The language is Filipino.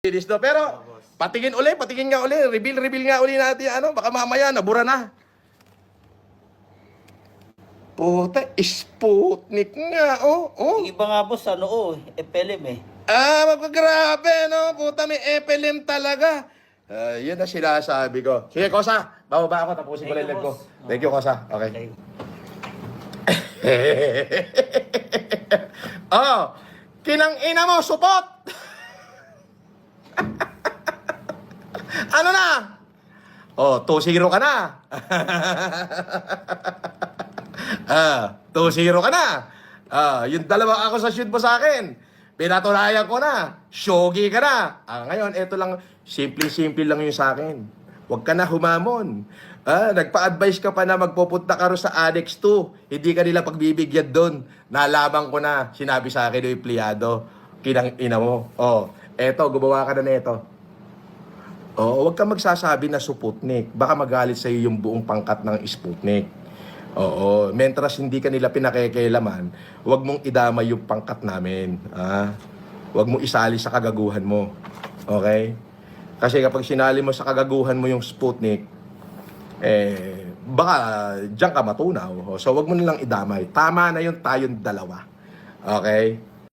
Linis do. Pero, patingin nga uli. Reveal nga uli natin. Ano, baka mamaya, nabura na. Puta, Sputnik nga, oh. Yung iba nga boss, FLM eh. Grabe, no? Puta, may FLM talaga. Yun na sinasabi ko. Sige, Kosa. Bababa ako, tapusin ko Thank lang you, ko. boss. Thank you, Kosa. Okay. Okay. Oh, kinang ina mo, supot! Ano na? Oh, 2-0 ka na. 2-0 ka na. Yung dalawang akusasyon mo sa akin, pinatunayan ko na. Shogi ka na. Ngayon, eto lang, simple lang yung sa akin. Huwag ka na humamon. Nagpa-advise ka pa na magpupunta ka ro sa Annex 2. Hindi ka nila pagbibigyan doon. Nalaman ko na, sinabi sa akin yung empleyado. Kinang ina mo. Oh, eto, gumawa ka na nito. Oh, huwag ka magsasabi na Sputnik. Baka magalit sa iyo yung buong pangkat ng Sputnik. Oo, mentras hindi ka nila pinakikailaman, huwag mong idamay yung pangkat namin. Huwag mong isali sa kagaguhan mo. Okay? Kasi kapag sinali mo sa kagaguhan mo yung Sputnik, baka diyan ka matunaw. So, huwag mo nilang idamay. Tama na yun tayong dalawa. Okay?